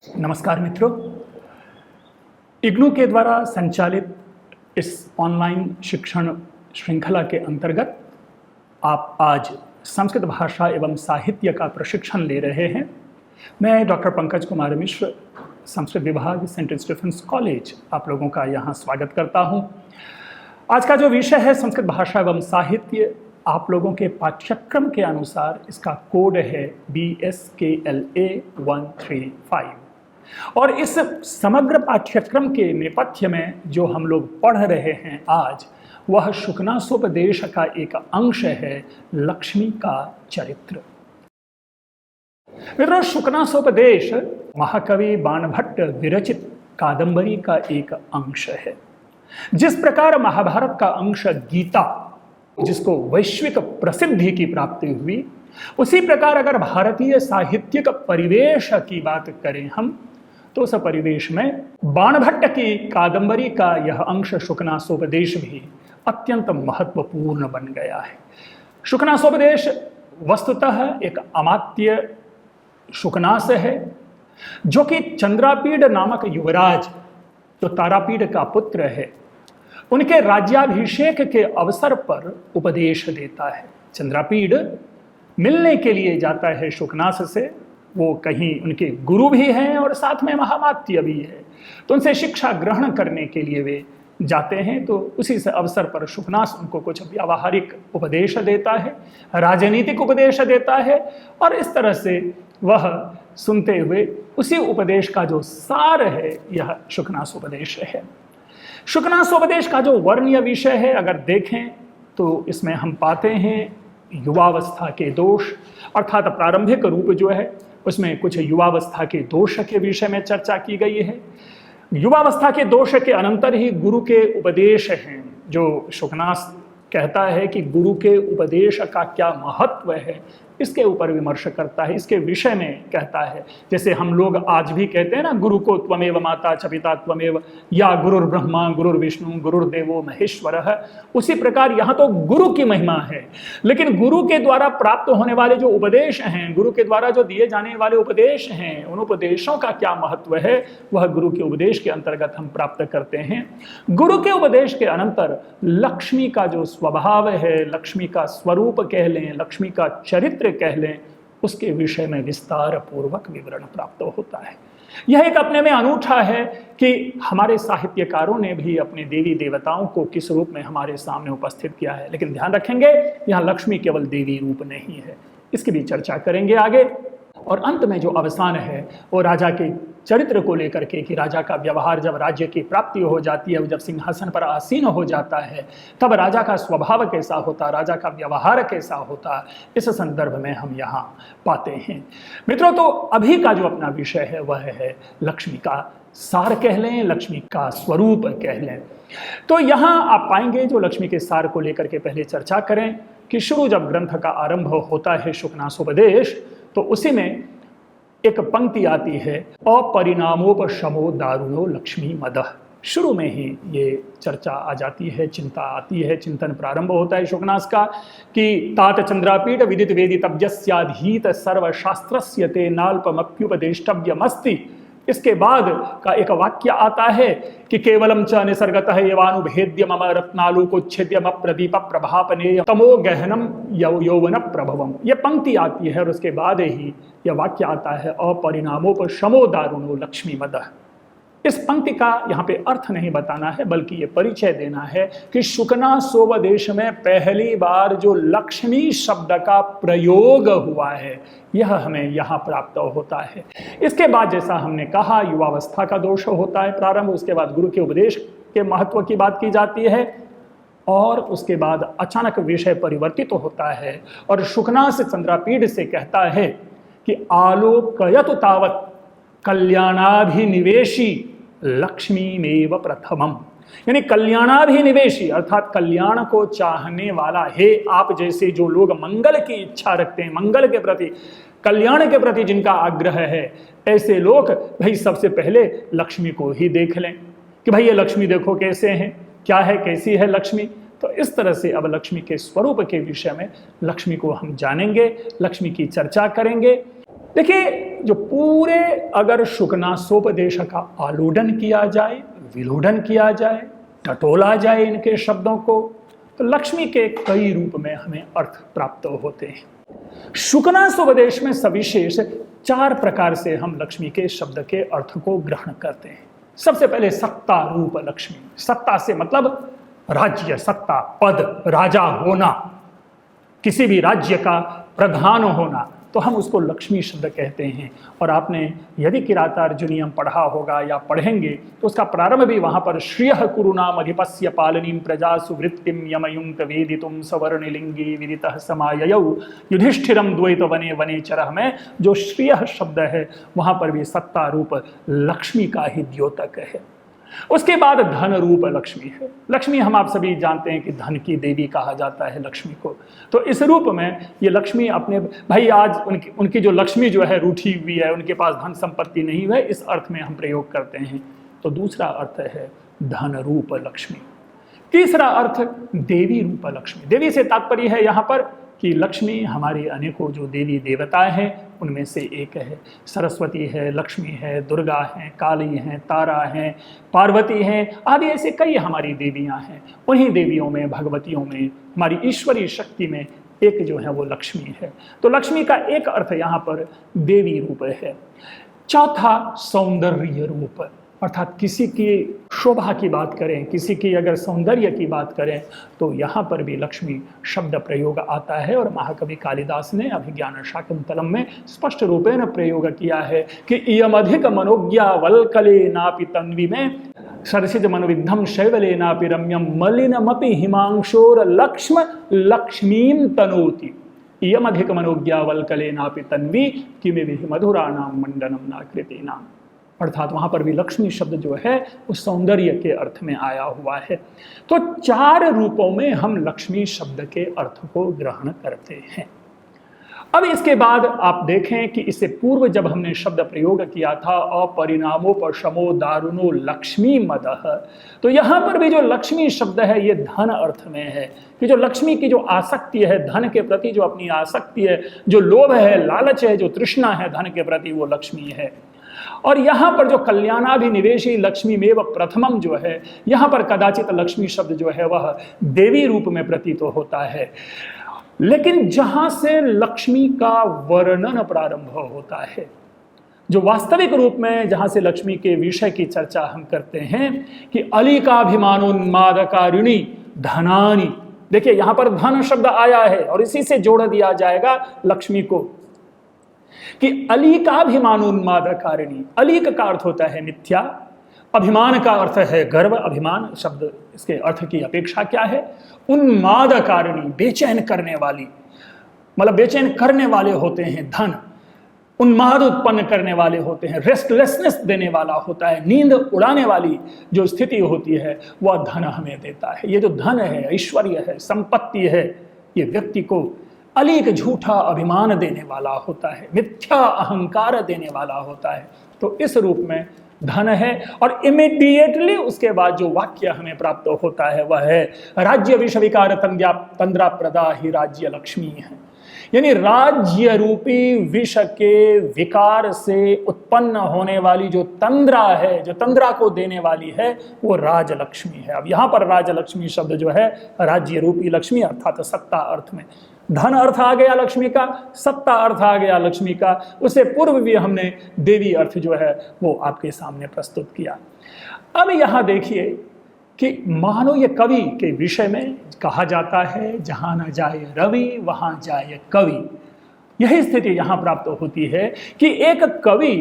नमस्कार मित्रों, इग्नू के द्वारा संचालित इस ऑनलाइन शिक्षण श्रृंखला के अंतर्गत आप आज संस्कृत भाषा एवं साहित्य का प्रशिक्षण ले रहे हैं। मैं डॉक्टर पंकज कुमार मिश्र, संस्कृत विभाग, सेंट स्टीफेंस कॉलेज, आप लोगों का यहाँ स्वागत करता हूँ। आज का जो विषय है संस्कृत भाषा एवं साहित्य, आप लोगों के पाठ्यक्रम के अनुसार इसका कोड है BSKLA 135। और इस समग्र पाठ्यक्रम के नेपथ्य में जो हम लोग पढ़ रहे हैं आज, वह शुकनासोपदेश का एक अंश है, लक्ष्मी का चरित्र। मित्रों, शुकनासोपदेश महाकवि बाणभट्ट विरचित कादंबरी का एक अंश है। जिस प्रकार महाभारत का अंश गीता, जिसको वैश्विक प्रसिद्धि की प्राप्ति हुई, उसी प्रकार अगर भारतीय साहित्यिक परिवेश की बात करें हम, तो उस परिवेश में बाणभट्ट की कादंबरी का यह अंश शुकनासोपदेश भी अत्यंत महत्वपूर्ण बन गया है। शुकनासोपदेश वस्तुतः एक अमात्य शुकनास है, जो कि चंद्रापीड नामक युवराज, जो तारापीड का पुत्र है, उनके राज्याभिषेक के अवसर पर उपदेश देता है। चंद्रापीड मिलने के लिए जाता है शुकनास से, वो कहीं उनके गुरु भी हैं और साथ में महामात्य भी है, तो उनसे शिक्षा ग्रहण करने के लिए वे जाते हैं। तो उसी से अवसर पर शुकनास उनको कुछ व्यावहारिक उपदेश देता है, राजनीतिक उपदेश देता है, और इस तरह से वह सुनते हुए उसी उपदेश का जो सार है, यह शुकनासोपदेश है। शुकनासोपदेश का जो वर्ण्य विषय है, अगर देखें तो इसमें हम पाते हैं युवावस्था के दोष, अर्थात प्रारंभिक रूप जो है उसमें कुछ युवावस्था के दोष के विषय में चर्चा की गई है। युवावस्था के दोष के अनंतर ही गुरु के उपदेश हैं, जो शुकनास कहता है कि गुरु के उपदेश का क्या महत्व है, इसके ऊपर विमर्श करता है, इसके विषय में कहता है। जैसे हम लोग आज भी कहते हैं ना, गुरु को त्वमेव माता च पिता त्वमेव, या गुरुर्ब्रह्मा गुरुर्विष्णु गुरुर्देवो महेश्वरः, उसी प्रकार यहाँ तो गुरु की महिमा है। लेकिन गुरु के द्वारा प्राप्त होने वाले जो उपदेश हैं, गुरु के द्वारा जो दिए जाने वाले उपदेश हैं, उन उपदेशों का क्या महत्व है, वह गुरु के उपदेश के अंतर्गत हम प्राप्त करते हैं। गुरु के उपदेश के अनंतर लक्ष्मी का जो स्वभाव है, लक्ष्मी का स्वरूप कह लें, लक्ष्मी का चरित्र कह लें, उसके विषय में विस्तार पूर्वक विवरण प्राप्त होता है। यह एक अपने में अनूठा है कि हमारे साहित्यकारों ने भी अपने देवी देवताओं को किस रूप में हमारे सामने उपस्थित किया है। लेकिन ध्यान रखेंगे, यहाँ लक्ष्मी केवल देवी रूप नहीं है, इसकी भी चर्चा करेंगे आगे। और अंत में जो अवसान है वो राजा के चरित्र को लेकर के, कि राजा का व्यवहार, जब राज्य की प्राप्ति हो जाती है, जब सिंहासन पर आसीन हो जाता है, तब राजा का स्वभाव कैसा होता, राजा का व्यवहार कैसा होता, इस संदर्भ में हम यहाँ पाते हैं। मित्रों, तो अभी का जो अपना विषय है वह है लक्ष्मी का सार कह लें, लक्ष्मी का स्वरूप कह लें। तो यहाँ आप पाएंगे, जो लक्ष्मी के सार को लेकर के पहले चर्चा करें कि शुरू जब ग्रंथ का आरंभ होता है शुकनासोपदेश, तो उसी में एक पंक्ति आती है, अपरिणामोपशमो दारुणो लक्ष्मी मदः। शुरू में ही ये चर्चा आ जाती है, चिंता आती है, चिंतन प्रारंभ होता है शुकनास का कि तात चंद्रापीठ विदित वेदितव्यस्याधीत सर्वशास्त्रस्य ते नाल्पमप्युपदेष्टव्यमस्ति। इसके बाद का एक वाक्य आता है कि केवलम च निसर्गतः एवानुभेद्य मम रत्नालुकोच्छेद्य प्रदीप प्रभापनेय तमो गहनम यौवन प्रभवम। ये पंक्ति आती है और उसके बाद ही यह वाक्य आता है, अपरिणामोपशमो दारुणो लक्ष्मी मदः। इस पंक्ति का यहाँ पे अर्थ नहीं बताना है, बल्कि ये परिचय देना है कि शुकनासोपदेश में पहली बार जो लक्ष्मी शब्द का प्रयोग हुआ है, यह हमें यहाँ प्राप्त होता है। इसके बाद जैसा हमने कहा, युवावस्था का दोष होता है प्रारंभ, उसके बाद गुरु के उपदेश के महत्व की बात की जाती है, और उसके बाद अचानक विषय परिवर्तित होता है और शुकनास चंद्रापीड से कहता है कि आलोकयत तावत कल्याणाभिनिवेशी लक्ष्मीमेव प्रथमम। यानी कल्याणाभिनिवेशी अर्थात कल्याण को चाहने वाला, हे आप जैसे जो लोग मंगल की इच्छा रखते हैं, मंगल के प्रति, कल्याण के प्रति जिनका आग्रह है, ऐसे लोग भाई सबसे पहले लक्ष्मी को ही देख लें कि भाई ये लक्ष्मी देखो कैसे हैं, क्या है, कैसी है लक्ष्मी। तो इस तरह से अब लक्ष्मी के स्वरूप के विषय में लक्ष्मी को हम जानेंगे, लक्ष्मी की चर्चा करेंगे। देखिए, जो पूरे अगर शुकनासोपदेश का आलोडन किया जाए, विलोडन किया जाए, टटोला जाए इनके शब्दों को, तो लक्ष्मी के कई रूप में हमें अर्थ प्राप्त होते हैं। शुकनासोपदेश में सविशेष 4 प्रकार से हम लक्ष्मी के शब्द के अर्थ को ग्रहण करते हैं। सबसे पहले सत्ता रूप लक्ष्मी। सत्ता से मतलब राज्य, सत्ता, पद, राजा होना, किसी भी राज्य का प्रधान होना, तो हम उसको लक्ष्मी शब्द कहते हैं। और आपने यदि किरातार्जुनीयम पढ़ा होगा या पढ़ेंगे तो उसका प्रारंभ भी वहां पर श्रियः कुरुनाम अधिपस्य पालनीम प्रजा सुवृत्तिम यमयुंक्त वेदितुम सवर्णलिंगी विदितः समाययौ युधिष्ठिरम द्वैत वने वनेचरः में जो श्रियः शब्द है वहां पर भी सत्ता रूप लक्ष्मी का ही द्योतक है। उसके बाद धन रूप लक्ष्मी है। लक्ष्मी हम आप सभी जानते हैं कि धन की देवी कहा जाता है लक्ष्मी को। तो इस रूप में ये लक्ष्मी अपने भाई आज उनकी जो लक्ष्मी जो है रूठी हुई है, उनके पास धन संपत्ति नहीं है, इस अर्थ में हम प्रयोग करते हैं। तो दूसरा अर्थ है धन रूप लक्ष्मी। तीसरा अर्थ देवी रूप लक्ष्मी। देवी से तात्पर्य है यहाँ पर कि लक्ष्मी हमारे अनेकों जो देवी देवताएं हैं उनमें से एक है। सरस्वती है, लक्ष्मी है, दुर्गा है, काली हैं, तारा हैं, पार्वती हैं, आदि ऐसे कई हमारी देवियां हैं। उन्हीं देवियों में, भगवतियों में, हमारी ईश्वरीय शक्ति में एक जो है वो लक्ष्मी है। तो लक्ष्मी का एक अर्थ यहाँ पर देवी रूप है। चौथा सौंदर्य रूप, अर्थात किसी की शोभा की बात करें, किसी की अगर सौंदर्य की बात करें तो यहाँ पर भी लक्ष्मी शब्द प्रयोग आता है। और महाकवि कालिदास ने अभिज्ञान शाकुंतलम में स्पष्ट रूपेण प्रयोग किया है कि इयमधिक मनोज्ञा वल्कले नापि तन्वी में सरसिज मनोविद्धम शैवले नापि रम्यम मलिनमपि हिमांशोर लक्ष्म लक्ष्मीम तनोति। इयमधिक मनोज्ञा वल्कले नापि तन्वी किमिविहि मधुराणाम मंडनम नाकृति नाम। अर्थात वहां पर भी लक्ष्मी शब्द जो है उस सौंदर्य के अर्थ में आया हुआ है। तो 4 रूपों में हम लक्ष्मी शब्द के अर्थ को ग्रहण करते हैं। अब इसके बाद आप देखें कि इससे पूर्व जब हमने शब्द प्रयोग किया था अपरिणामोपशमो दारुणो लक्ष्मी मदः, तो यहां पर भी जो लक्ष्मी शब्द है ये धन अर्थ में है कि जो लक्ष्मी की जो आसक्ति है धन के प्रति, जो अपनी आसक्ति है, जो लोभ है, लालच है, जो तृष्णा है धन के प्रति, वो लक्ष्मी है। और यहाँ पर जो कल्याणाभिनिवेशी लक्ष्मी में प्रथमम जो है, यहाँ पर कदाचित लक्ष्मी शब्द जो है वह देवी रूप में प्रतीत होता है। लेकिन जहां से लक्ष्मी का वर्णन प्रारंभ होता है, जो वास्तविक रूप में जहां से लक्ष्मी के विषय की चर्चा हम करते हैं कि अलीकाभिमानोन्मादकारिणी धनानी, देखिए यहां पर धन शब्द आया है और इसी से जोड़ दिया जाएगा लक्ष्मी को कि अलीकाभिमानोन्मादकारिणी। अलीक का अर्थ होता है मिथ्या, अभिमान का अर्थ है गर्व। अभिमान शब्द इसके अर्थ की अपेक्षा क्या है? उन्मादकारिणी, बेचैन करने वाली, मतलब बेचैन करने वाले होते हैं धन, उन्माद उत्पन्न करने वाले होते हैं, रेस्टलेसनेस देने वाला होता है, नींद उड़ाने वाली जो स्थिति होती है वह धन हमें देता है। ये जो धन है, ऐश्वर्य है, संपत्ति है, ये व्यक्ति को अलीक झूठा अभिमान देने वाला होता है, मिथ्या अहंकार देने वाला होता है। तो इस रूप में धन है। और इमीडिएटली उसके बाद जो वाक्य हमें प्राप्त होता है वह है राज्य विष विकार तंद्रा प्रदा ही राज्य लक्ष्मी है। यानी राज्य रूपी विष के विकार से उत्पन्न होने वाली जो तंद्रा है, जो तंद्रा को देने वाली है, वो राजलक्ष्मी है। अब यहाँ पर राजलक्ष्मी शब्द जो है राज्य रूपी लक्ष्मी अर्थात सत्ता अर्थ में, धन अर्थ आ गया लक्ष्मी का, सत्ता अर्थ आ गया लक्ष्मी का। उससे पूर्व भी हमने देवी अर्थ जो है वो आपके सामने प्रस्तुत किया। अब यहाँ देखिए कि मानो ये कवि के विषय में कहा जाता है जहाँ न जाए रवि वहाँ जाए कवि। यही स्थिति यहाँ प्राप्त होती है कि एक कवि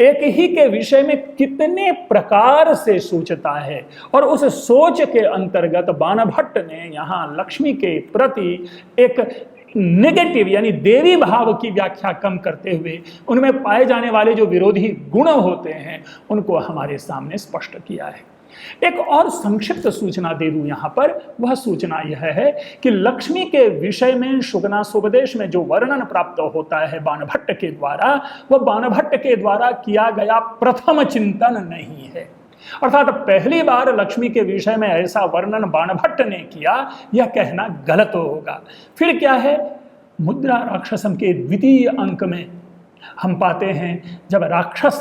एक ही के विषय में कितने प्रकार से सोचता है, और उस सोच के अंतर्गत बाणभट्ट ने यहाँ लक्ष्मी के प्रति एक नेगेटिव यानी देवी भाव की व्याख्या कम करते हुए उनमें पाए जाने वाले जो विरोधी गुण होते हैं उनको हमारे सामने स्पष्ट किया है। एक और संक्षिप्त सूचना दे दूं यहां पर, वह सूचना यह है कि लक्ष्मी के विषय में शुकनासोपदेश में जो वर्णन प्राप्त होता है बाणभट्ट के द्वारा, वह बाणभट्ट के द्वारा किया गया प्रथम चिंतन नहीं है। अर्थात पहली बार लक्ष्मी के विषय में ऐसा वर्णन बाणभट्ट ने किया, यह कहना गलत होगा। फिर क्या है, मुद्रा राक्षसम के द्वितीय अंक में हम पाते हैं जब राक्षस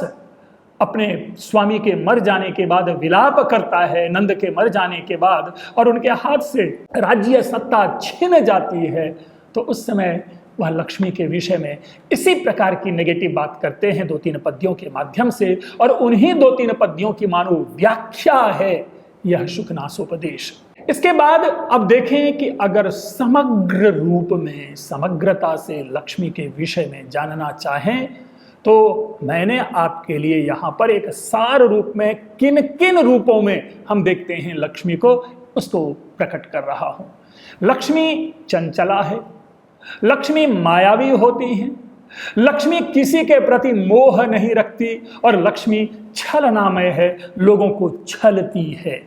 अपने स्वामी के मर जाने के बाद विलाप करता है, नंद के मर जाने के बाद, और उनके हाथ से राज्य सत्ता छीन जाती है, तो उस समय वह लक्ष्मी के विषय में इसी प्रकार की नेगेटिव बात करते हैं 2-3 पद्यों के माध्यम से। और उन्हीं 2-3 पद्यों की मानो व्याख्या है यह शुकनासोपदेश। इसके बाद अब देखें कि अगर समग्र रूप में, समग्रता से लक्ष्मी के विषय में जानना चाहें, तो मैंने आपके लिए यहाँ पर एक सार रूप में किन किन रूपों में हम देखते हैं लक्ष्मी को, उसको प्रकट कर रहा हूं। लक्ष्मी चंचला है, लक्ष्मी मायावी होती है, लक्ष्मी किसी के प्रति मोह नहीं रखती, और लक्ष्मी छलनामय है, लोगों को छलती है।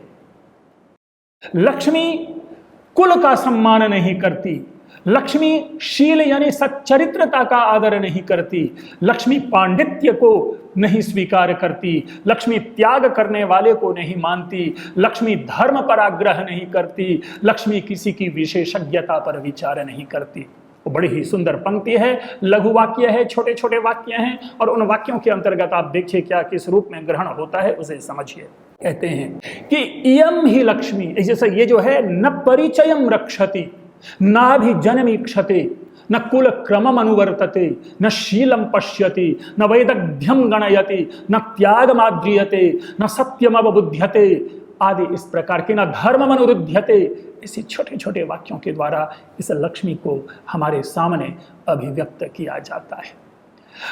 लक्ष्मी कुल का सम्मान नहीं करती, लक्ष्मी शील यानी सच्चरित्रता का आदर नहीं करती, लक्ष्मी पांडित्य को नहीं स्वीकार करती, लक्ष्मी त्याग करने वाले को नहीं मानती, लक्ष्मी धर्म पर आग्रह नहीं करती, लक्ष्मी किसी की विशेषज्ञता पर विचार नहीं करती। वो बड़ी ही सुंदर पंक्ति है, लघु वाक्य है, छोटे छोटे वाक्य हैं, और उन वाक्यों के अंतर्गत आप देखिए क्या किस रूप में ग्रहण होता है उसे समझिए। कहते हैं कि इयम ही लक्ष्मी, जैसे ये जो है, न परिचयम रक्षति ना भी जन्मीक्षते, न कुल क्रमम अनुवर्तते, न शीलम पश्यति, न वैदग्ध्यम गणयति, न त्यागमाद्रियते, न सत्यम अवबुध्यते, आदि इस प्रकार के, न धर्म अनुरुध्यते। इसी छोटे छोटे वाक्यों के द्वारा इस लक्ष्मी को हमारे सामने अभिव्यक्त किया जाता है।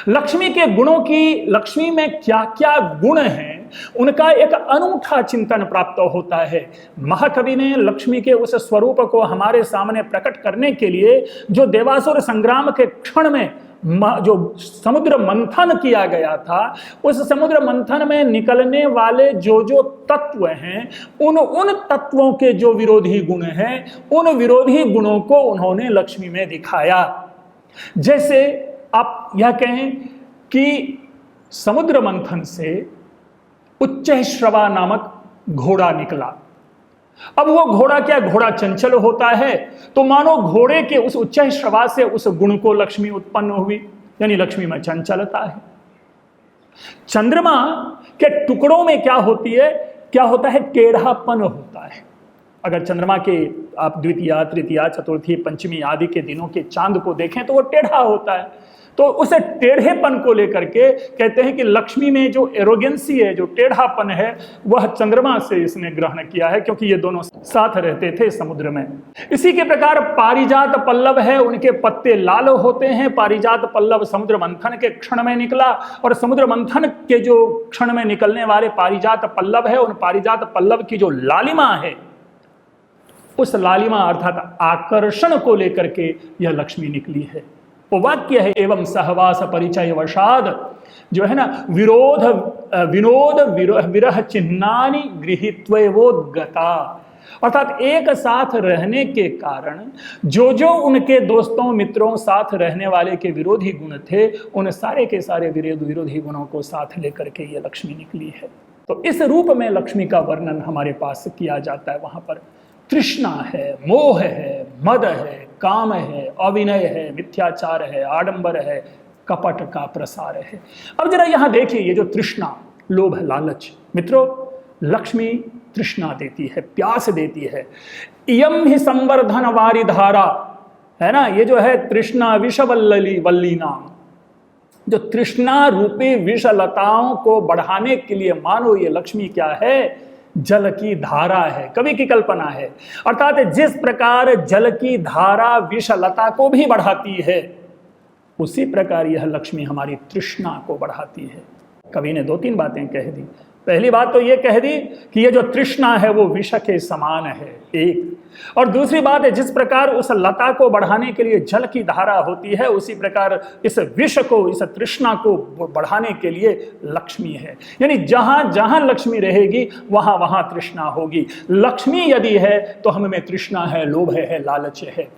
लक्ष्मी के गुणों की, लक्ष्मी में क्या क्या गुण हैं, उनका एक अनूठा चिंतन प्राप्त होता है। महाकवि ने लक्ष्मी के उस स्वरूप को हमारे सामने प्रकट करने के लिए जो देवासुर संग्राम के क्षण में जो समुद्र मंथन किया गया था, उस समुद्र मंथन में निकलने वाले जो जो तत्व हैं, उन तत्वों के जो विरोधी गुण हैं, उन विरोधी गुणों को उन्होंने लक्ष्मी में दिखाया। जैसे आप यह कहें कि समुद्र मंथन से उच्चैःश्रवा नामक घोड़ा निकला। अब वो घोड़ा क्या, घोड़ा चंचल होता है, तो मानो घोड़े के उस उच्चैःश्रवा से उस गुण को लक्ष्मी उत्पन्न हुई, यानी लक्ष्मी में चंचलता है। चंद्रमा के टुकड़ों में क्या होती है, क्या होता है, टेढ़ापन होता है। अगर चंद्रमा के आप द्वितीया, तृतीया, चतुर्थी, पंचमी आदि के दिनों के चांद को देखें तो वो टेढ़ा होता है। तो उसे टेढ़ेपन को लेकर के कहते हैं कि लक्ष्मी में जो एरोगेंसी है, जो टेढ़ापन है, वह चंद्रमा से इसने ग्रहण किया है, क्योंकि ये दोनों साथ रहते थे समुद्र में। इसी के प्रकार पारिजात पल्लव है, उनके पत्ते लाल होते हैं। पारिजात पल्लव समुद्र मंथन के क्षण में निकला, और समुद्र मंथन के जो क्षण में निकलने वाले पारिजात पल्लव है, उन पारिजात पल्लव की जो लालिमा है, उस लालिमा अर्थात आकर्षण को लेकर के यह लक्ष्मी निकली है। वो वाक्य है, एवं सहवास परिचय वशाद, जो है ना, विनोद विरह चिन्हानि गृहीत्वोद्गता, अर्थात एक साथ रहने के कारण जो जो उनके दोस्तों, मित्रों, साथ रहने वाले के विरोधी गुण थे, उन सारे के सारे विरोधी गुणों को साथ लेकर के ये लक्ष्मी निकली है। तो इस रूप में लक्ष्मी का वर्णन हमारे पास किया जाता है। वहां पर तृष्णा है, मोह है, मद है, काम है, अविनय है, मिथ्याचार है, आडंबर है, कपट का प्रसार है। अब जरा यहां देखिए, ये जो तृष्णा, लोभ, लालच, मित्रों, लक्ष्मी तृष्णा देती है, प्यास देती है। इयम ही संवर्धन वारी धारा, है ना, ये जो है तृष्णा विषवल्ली नाम, जो तृष्णा रूपी विषलताओं को बढ़ाने के लिए मानो ये लक्ष्मी क्या है, जल की धारा है। कवि की कल्पना है, अर्थात जिस प्रकार जल की धारा विषलता को भी बढ़ाती है, उसी प्रकार यह लक्ष्मी हमारी तृष्णा को बढ़ाती है। कवि ने 2-3 बातें कह दी। पहली बात तो यह कह दी कि ये जो तृष्णा है वो विष के समान है, एक। और दूसरी बात है, जिस प्रकार उस लता को बढ़ाने के लिए जल की धारा होती है, उसी प्रकार इस विष को, इस तृष्णा को बढ़ाने के लिए लक्ष्मी है। यानी जहां जहां लक्ष्मी रहेगी वहां वहां तृष्णा होगी। लक्ष्मी यदि है तो हम में तृष्णा है, लोभ है, लालच है।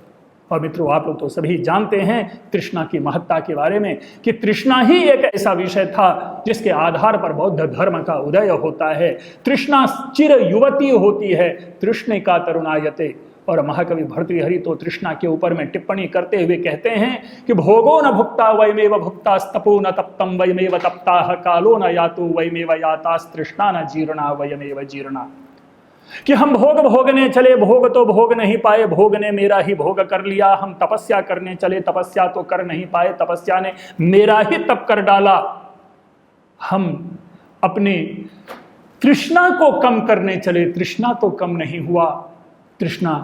और मित्रों, आप लोग तो सभी जानते हैं तृष्णा की महत्ता के बारे में, कि तृष्णा ही एक ऐसा विषय था जिसके आधार पर बौद्ध धर्म का उदय होता है। तृष्णा चिर युवती होती है, तृष्णे का तरुणायते, और महाकवि भर्तृहरि तो तृष्णा के ऊपर में टिप्पणी करते हुए कहते हैं कि भोगो न भुक्ता वयमेव भुक्तास्तपो न तप्तम वयमेव तप्ताः कालो न यातो वयमेव यातास्तृष्णा न जीर्णा वयमेव जीर्णा। कि हम भोग भोगने चले, भोग तो भोग नहीं पाए, भोग ने मेरा ही भोग कर लिया। हम तपस्या करने चले, तपस्या तो कर नहीं पाए, तपस्या ने मेरा ही तप कर डाला। हम अपने तृष्णा को कम करने चले, तृष्णा तो कम नहीं हुआ, तृष्णा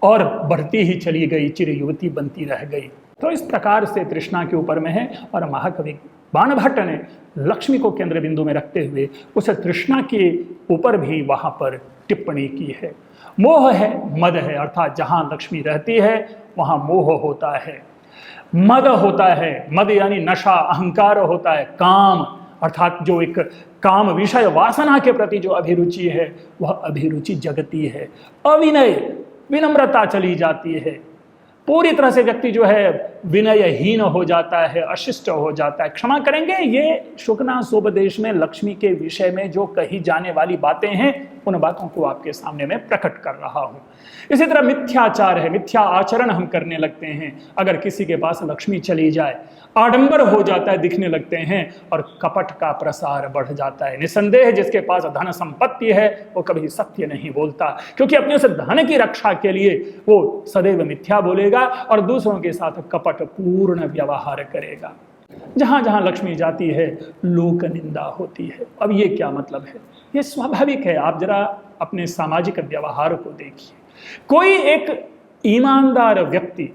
और बढ़ती ही चली गई, चिर युवती बनती रह गई। तो इस प्रकार से तृष्णा के ऊपर में है। और महाकवि बाणभट्ट ने लक्ष्मी को केंद्र बिंदु में रखते हुए उस तृष्णा के ऊपर भी वहां पर टिप्पणी की है। मोह है, मद है, अर्थात जहां लक्ष्मी रहती है वहां मोह होता है, मद होता है। मद यानी नशा, अहंकार होता है, काम, अर्थात जो एक काम विषय वासना के प्रति जो अभिरुचि है वह अभिरुचि जगती है। अविनय, विनम्रता चली जाती है, पूरी तरह से व्यक्ति जो है विनयहीन हो जाता है, अशिष्ट हो जाता है। क्षमा करेंगे, ये शुकनासोपदेश में लक्ष्मी के विषय में जो कही जाने वाली बातें हैं उन बातों को आपके सामने मैं प्रकट कर रहा हूं। इसी तरह मिथ्याचार है, मिथ्या आचरण हम करने लगते हैं। अगर किसी के पास लक्ष्मी चली जाए, आडंबर हो जाता है, दिखने लगते हैं और कपट का प्रसार बढ़ जाता है। निसंदेह जिसके पास धन संपत्ति है वो कभी सत्य नहीं बोलता, क्योंकि अपने उस धन की रक्षा के लिए वो सदैव मिथ्या बोलेगा और दूसरों के साथ कपट पूर्ण व्यवहार करेगा। जहां जहां लक्ष्मी जाती है लोक निंदा होती है। अब ये क्या मतलब है? ये स्वाभाविक है। आप जरा अपने सामाजिक व्यवहार को देखिए। कोई एक ईमानदार व्यक्ति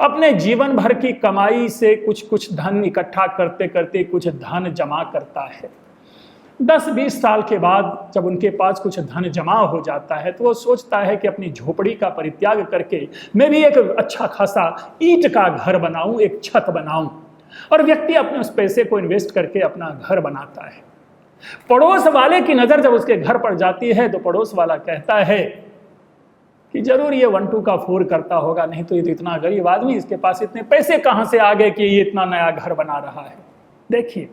अपने जीवन भर की कमाई से कुछ कुछ धन इकट्ठा करते करते कुछ धन जमा करता है। 10-20 साल के बाद जब उनके पास कुछ धन जमा हो जाता है तो वो सोचता है कि अपनी झोपड़ी का परित्याग करके मैं भी एक अच्छा खासा ईंट का घर बनाऊं, एक छत बनाऊं। और व्यक्ति अपने उस पैसे को इन्वेस्ट करके अपना घर बनाता है। पड़ोस वाले की नजर जब उसके घर पर जाती है तो पड़ोस वाला कहता है कि जरूर ये 1-2 का 4 करता होगा, नहीं तो ये तो इतना गरीब आदमी, इसके पास इतने पैसे कहां से आ गए कि ये इतना नया घर बना रहा है। देखिए,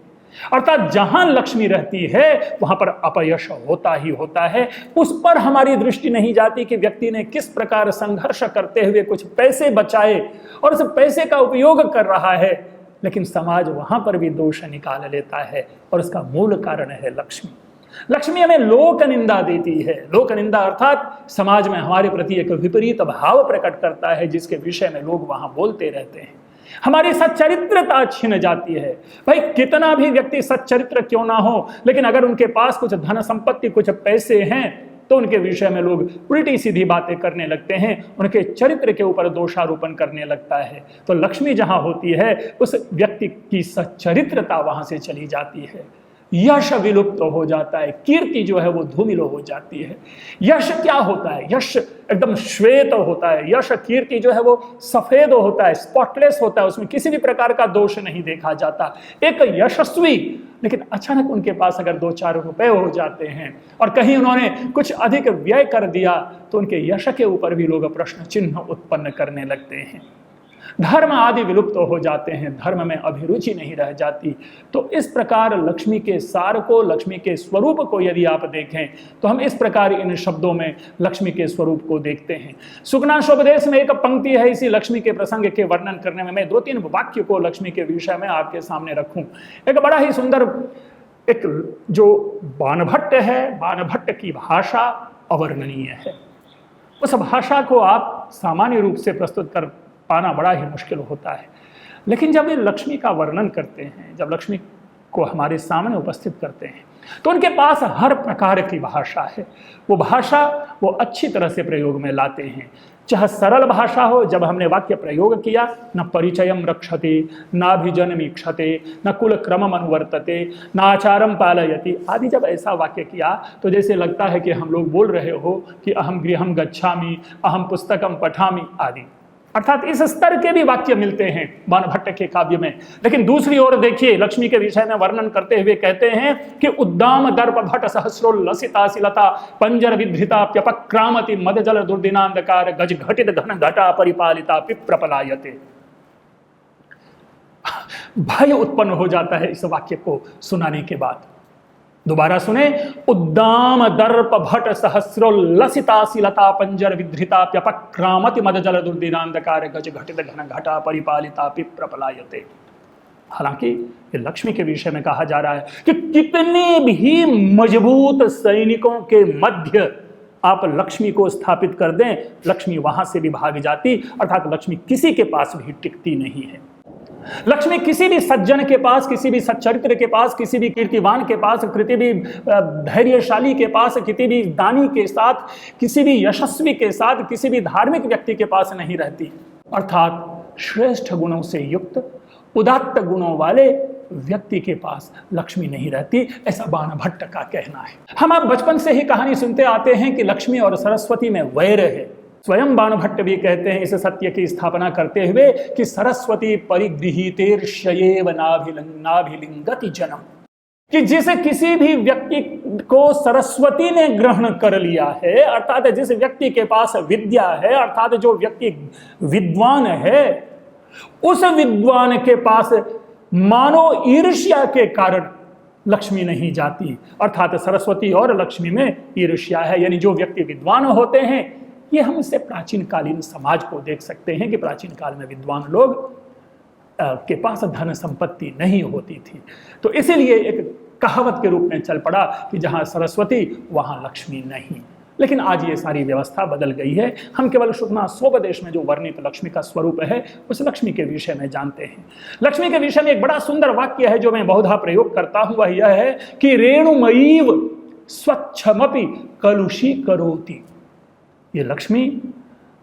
अर्थात जहां लक्ष्मी रहती है वहां पर अपयश होता ही होता है। उस पर हमारी दृष्टि नहीं जाती कि व्यक्ति ने किस प्रकार संघर्ष करते हुए कुछ पैसे बचाए और उस पैसे का उपयोग कर रहा है, लेकिन समाज वहां पर भी दोष निकाल लेता है और उसका मूल कारण है लक्ष्मी। लक्ष्मी हमें लोक निंदा देती है। लोक निंदा अर्थात समाज में हमारे प्रति एक विपरीत भाव प्रकट करता है, जिसके विषय में लोग वहां बोलते रहते हैं। हमारी सच्चरित्रता छिन जाती है। भाई कितना भी व्यक्ति सच्चरित्र क्यों ना हो, लेकिन अगर उनके पास कुछ धन संपत्ति, कुछ पैसे हैं तो उनके विषय में लोग उल्टी सीधी बातें करने लगते हैं, उनके चरित्र के ऊपर दोषारोपण करने लगता है। तो लक्ष्मी जहां होती है उस व्यक्ति की सच्चरित्रता वहां से चली जाती है, यश विलुप्त हो जाता है, कीर्ति जो है वो धूमिल हो जाती है। यश क्या होता है? यश एकदम श्वेत होता है। यश, कीर्ति जो है वो सफेद होता है, स्पॉटलेस होता है, उसमें किसी भी प्रकार का दोष नहीं देखा जाता। एक यशस्वी, लेकिन अचानक उनके पास अगर 2-4 रुपए हो जाते हैं और कहीं उन्होंने कुछ अधिक व्यय कर दिया तो उनके यश के ऊपर भी लोग प्रश्न चिन्ह उत्पन्न करने लगते हैं। धर्म आदि विलुप्त हो जाते हैं, धर्म में अभिरुचि नहीं रह जाती। तो इस प्रकार लक्ष्मी के सार को, लक्ष्मी के स्वरूप को यदि आप देखें तो हम इस प्रकार इन शब्दों में लक्ष्मी के स्वरूप को देखते हैं। शुकनासोपदेश में एक पंक्ति है इसी लक्ष्मी के प्रसंग के वर्णन करने में। मैं 2-3 वाक्य को लक्ष्मी के विषय में आपके सामने रखूं। एक बड़ा ही सुंदर, एक जो बाणभट्ट है, बाणभट्ट की भाषा अवर्णनीय है। उस भाषा को आप सामान्य रूप से प्रस्तुत कर पाना बड़ा ही मुश्किल होता है, लेकिन जब वे लक्ष्मी का वर्णन करते हैं, जब लक्ष्मी को हमारे सामने उपस्थित करते हैं तो उनके पास हर प्रकार की भाषा है। वो भाषा वो अच्छी तरह से प्रयोग में लाते हैं। चाहे सरल भाषा हो, जब हमने वाक्य प्रयोग किया, न परिचयम रक्षते, नाभिजनमीक्षते, न कुल क्रमम अनुवर्तते, न आचारम पालयति आदि, जब ऐसा वाक्य किया तो जैसे लगता है कि हम लोग बोल रहे हो कि अहम गृहम गच्छामि, अहम पुस्तकम पठामि आदि। अर्थात इस स्तर के भी वाक्य मिलते हैं बाणभट्ट के काव्य में। लेकिन दूसरी ओर देखिए, लक्ष्मी के विषय में वर्णन करते हुए कहते हैं कि उद्दाम दर्प भट सहस्रोल्लसिता शिलता पंजर विधृता प्यपक्रामति मदजल दुर्दिनांधकार गज घटित घन घटा परिपालिता पिप्रपलायते। भय उत्पन्न हो जाता है इस वाक्य को सुनाने के बाद। दोबारा सुने, उद्दाम दर्प भट सहस्रोल्लसिता शिलता पंजर विधृता प्यपक्रामति मद जल दुर्दिनांधकार गज घटित घन घटा परिपालिता पिप्रपलायते। हालांकि ये लक्ष्मी के विषय में कहा जा रहा है कि कितने भी मजबूत सैनिकों के मध्य आप लक्ष्मी को स्थापित कर दें, लक्ष्मी वहां से भी भाग जाती, अर्थात लक्ष्मी किसी के पास भी टिकती नहीं है। लक्ष्मी किसी भी सज्जन के पास, किसी भी सच्चरित्र के पास, किसी भी कीर्तिवान के पास, किसी भी धैर्यशाली के पास, किसी भी दानी के साथ, किसी भी यशस्वी के साथ, किसी भी धार्मिक व्यक्ति के पास नहीं रहती। अर्थात श्रेष्ठ गुणों से युक्त, उदात्त गुणों वाले व्यक्ति के पास लक्ष्मी नहीं रहती, ऐसा बाणभट्ट का कहना है। हम आप बचपन से ही कहानी सुनते आते हैं कि लक्ष्मी और सरस्वती में वैर है। स्वयं बाणभट्ट भी कहते हैं इस सत्य की स्थापना करते हुए कि सरस्वती परिगृहीतेर्ष्येव नाभिलिंगति जन्म, कि जिसे किसी भी व्यक्ति को सरस्वती ने ग्रहण कर लिया है, अर्थात जिस व्यक्ति के पास विद्या है, अर्थात जो व्यक्ति विद्वान है, उस विद्वान के पास मानो ईर्ष्या के कारण लक्ष्मी नहीं जाती। अर्थात सरस्वती और लक्ष्मी में ईर्ष्या है, यानी जो व्यक्ति विद्वान होते हैं, ये हम इससे प्राचीन कालीन समाज को देख सकते हैं कि प्राचीन काल में विद्वान लोग के पास धन संपत्ति नहीं होती थी, तो इसीलिए एक कहावत के रूप में चल पड़ा कि जहां सरस्वती वहां लक्ष्मी नहीं। लेकिन आज ये सारी व्यवस्था बदल गई है। हम केवल शुकना सोपदेश में जो वर्णित लक्ष्मी का स्वरूप है उस लक्ष्मी के विषय में जानते हैं। लक्ष्मी के विषय में एक बड़ा सुंदर वाक्य है जो मैं बहुधा प्रयोग करता हूं, वह यह है कि रेणुमयीव स्वच्छमपि कलुषी करोति। ये लक्ष्मी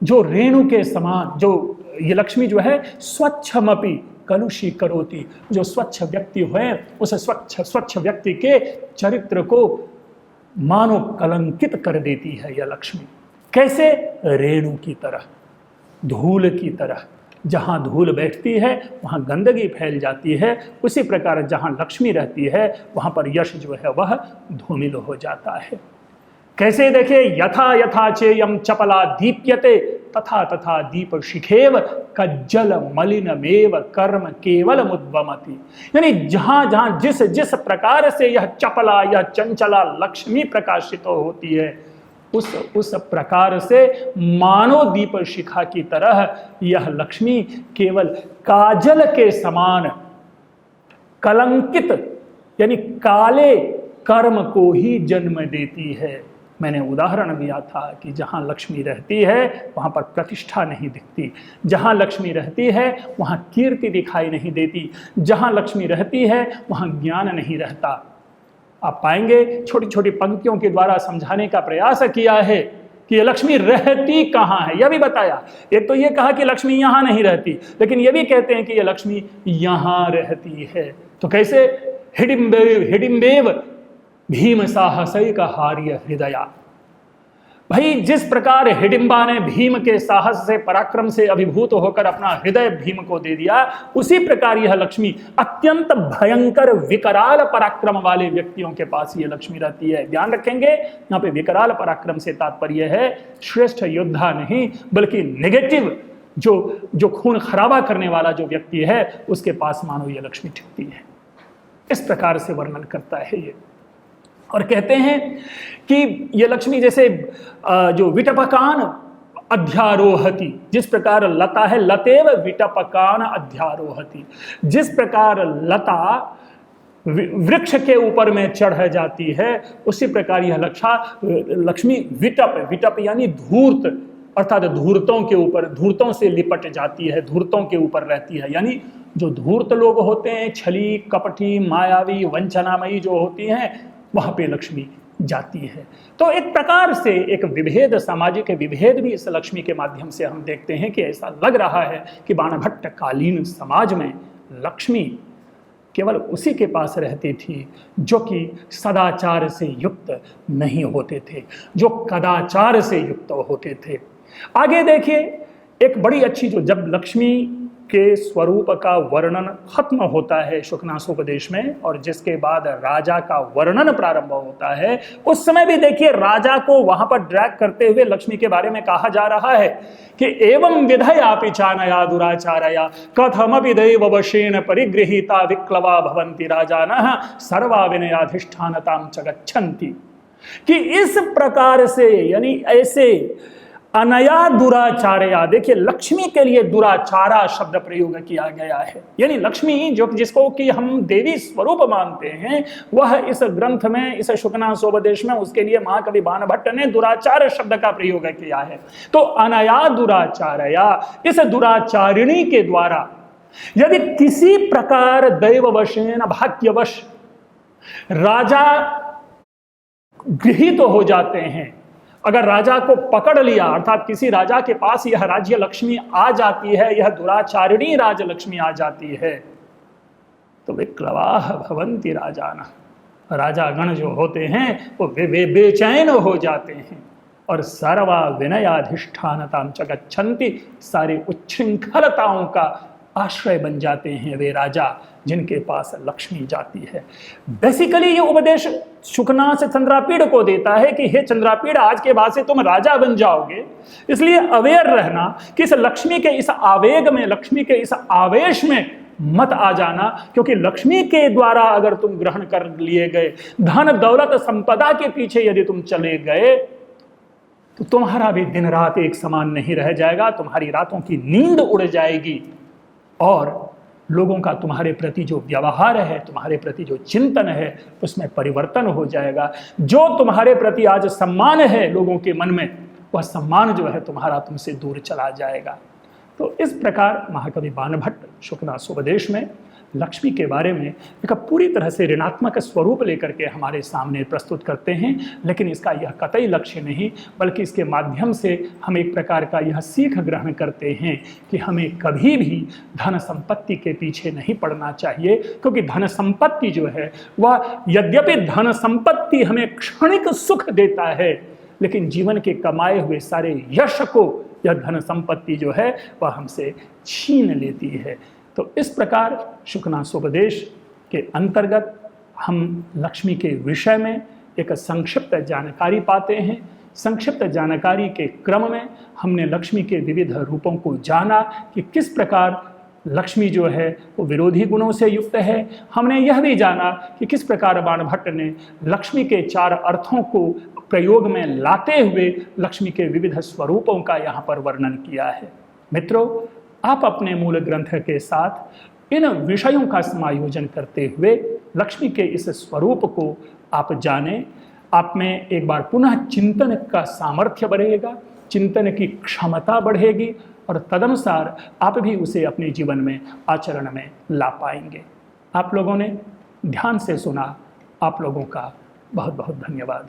जो रेणु के समान, जो ये लक्ष्मी जो है स्वच्छमपि कलुषी करोति, जो स्वच्छ व्यक्ति है उस स्वच्छ व्यक्ति के चरित्र को मानो कलंकित कर देती है यह लक्ष्मी। कैसे? रेणु की तरह, धूल की तरह। जहां धूल बैठती है वहां गंदगी फैल जाती है, उसी प्रकार जहां लक्ष्मी रहती है वहां पर यश जो है वह धूमिल हो जाता है। कैसे? देखिए, यथा यथा चेयम चपला दीप्यते तथा तथा दीप शिखेव कज्जल मलिनमेव कर्म केवल मुद्वमति। यानी जहां जहां जिस जिस प्रकार से यह चपला, यह चंचला लक्ष्मी प्रकाशित होती है, उस प्रकार से मानो दीप शिखा की तरह यह लक्ष्मी केवल काजल के समान कलंकित, यानी काले कर्म को ही जन्म देती है। मैंने उदाहरण दिया था कि जहाँ लक्ष्मी रहती है वहाँ पर प्रतिष्ठा नहीं दिखती, जहाँ लक्ष्मी रहती है वहाँ कीर्ति दिखाई नहीं देती, जहाँ लक्ष्मी रहती है वहाँ ज्ञान नहीं रहता। आप पाएंगे छोटी छोटी पंक्तियों के द्वारा समझाने का प्रयास किया है कि ये लक्ष्मी रहती कहाँ है, यह भी बताया। एक तो ये कहा कि लक्ष्मी यहाँ नहीं रहती, लेकिन ये भी कहते हैं कि ये लक्ष्मी यहाँ रहती है। तो कैसे? हिडिम्बेव भीम साहसिक हार्य हृदया। भाई, जिस प्रकार हिडिंबा ने भीम के साहस से, पराक्रम से अभिभूत होकर अपना हृदय भीम को दे दिया, उसी प्रकार यह लक्ष्मी अत्यंत भयंकर विकराल पराक्रम वाले व्यक्तियों के पास ये लक्ष्मी रहती है। ध्यान रखेंगे, यहाँ पे विकराल पराक्रम से तात्पर्य है श्रेष्ठ योद्धा नहीं, बल्कि नेगेटिव, जो खून खराबा करने वाला जो व्यक्ति है उसके पास मानो ये लक्ष्मी टिकती है। इस प्रकार से वर्णन करता है ये। और कहते हैं कि ये लक्ष्मी जैसे जो विटपकान अध्यारोहति, जिस प्रकार लता है, लतेव विटपकान अध्यारोहति, जिस प्रकार लता वृक्ष के ऊपर में चढ़ जाती है, उसी प्रकार यह लक्ष्मी विटप यानी धूर्त, अर्थात धूर्तों के ऊपर, धूर्तों से लिपट जाती है, धूर्तों के ऊपर रहती है। यानी जो धूर्त लोग होते हैं, छली कपटी मायावी वंचनामयी जो होती हैं, वहां पे लक्ष्मी जाती है। तो एक प्रकार से एक विभेद, सामाजिक विभेद भी इस लक्ष्मी के माध्यम से हम देखते हैं कि ऐसा लग रहा है कि बाणभट्ट कालीन समाज में लक्ष्मी केवल उसी के पास रहती थी जो कि सदाचार से युक्त नहीं होते थे, जो कदाचार से युक्त होते थे। आगे देखिए, एक बड़ी अच्छी जो, जब लक्ष्मी के स्वरूप का वर्णन खत्म होता है शुकनासोपदेश में, और जिसके बाद राजा का वर्णन प्रारंभ होता है, उस समय भी देखिए राजा को वहां पर ड्रैग करते हुए लक्ष्मी के बारे में कहा जा रहा है कि एवं विधया पिचानया दुराचारया कथमपि दैववशेन परिगृहीता विक्लवा भवन्ति राजानः सर्वा विनयाधिष्ठानतां च गच्छन्ति। कि इस प्रकार से, यानी ऐसे अनया दुराचारया, देखिए लक्ष्मी के लिए दुराचारा शब्द प्रयोग किया गया है। यानी लक्ष्मी जो जिसको कि हम देवी स्वरूप मानते हैं, वह इस ग्रंथ में, इस शुकनासोपदेश में, उसके लिए महाकवि बाणभट्ट ने दुराचार शब्द का प्रयोग किया है। तो अनया दुराचारया, इस दुराचारिणी के द्वारा यदि किसी प्रकार दैववशेन, भाग्यवश राजा गृहीत हो जाते हैं, अगर राजा को पकड़ लिया, अर्थात किसी राजा के पास यह राज्य लक्ष्मी आ जाती है, यह दुराचारिणी राज लक्ष्मी आ जाती है, तो विक्लवाः भवन्ति राजान, राजागण जो होते हैं वो वे बेचैन हो जाते हैं, और सर्वा विनयाधिष्ठानतां च गच्छन्ति, सारी उच्छृंखलताओं का आश्रय बन जाते हैं वे राजा जिनके पास लक्ष्मी जाती है। बेसिकली ये उपदेश शुकना से चंद्रापीड़ को देता है कि हे चंद्रापीड़, आज के बाद से तुम राजा बन जाओगे, इसलिए अवेयर रहना कि इस लक्ष्मी के इस आवेग में, लक्ष्मी के इस आवेश में मत आ जाना, क्योंकि लक्ष्मी के द्वारा अगर तुम ग्रहण कर लिए गए, धन दौलत संपदा के पीछे यदि तुम चले गए, तो तुम्हारा भी दिन रात एक समान नहीं रह जाएगा, तुम्हारी रातों की नींद उड़ जाएगी, और लोगों का तुम्हारे प्रति जो व्यवहार है, तुम्हारे प्रति जो चिंतन है, उसमें परिवर्तन हो जाएगा। जो तुम्हारे प्रति आज सम्मान है लोगों के मन में, वह सम्मान जो है तुम्हारा तुमसे दूर चला जाएगा। तो इस प्रकार महाकवि बाणभट्ट शुकनासोपदेश में लक्ष्मी के बारे में एक पूरी तरह से ऋणात्मक स्वरूप लेकर के हमारे सामने प्रस्तुत करते हैं, लेकिन इसका यह कतई लक्ष्य नहीं, बल्कि इसके माध्यम से हम एक प्रकार का यह सीख ग्रहण करते हैं कि हमें कभी भी धन संपत्ति के पीछे नहीं पड़ना चाहिए, क्योंकि धन संपत्ति जो है वह, यद्यपि धन संपत्ति हमें क्षणिक सुख देता है, लेकिन जीवन के कमाए हुए सारे यश को यह धन संपत्ति जो है वह हमसे छीन लेती है। तो इस प्रकार शुकनासोपदेश के अंतर्गत हम लक्ष्मी के विषय में एक संक्षिप्त जानकारी पाते हैं। संक्षिप्त जानकारी के क्रम में हमने लक्ष्मी के विविध रूपों को जाना कि किस प्रकार लक्ष्मी जो है वो विरोधी गुणों से युक्त है। हमने यह भी जाना कि किस प्रकार बाणभट्ट ने लक्ष्मी के 4 अर्थों को प्रयोग में लाते हुए लक्ष्मी के विविध स्वरूपों का यहाँ पर वर्णन किया है। मित्रों, आप अपने मूल ग्रंथ के साथ इन विषयों का समायोजन करते हुए लक्ष्मी के इस स्वरूप को आप जानें। आप में एक बार पुनः चिंतन का सामर्थ्य बढ़ेगा, चिंतन की क्षमता बढ़ेगी, और तदनुसार आप भी उसे अपने जीवन में आचरण में ला पाएंगे। आप लोगों ने ध्यान से सुना, आप लोगों का बहुत बहुत धन्यवाद।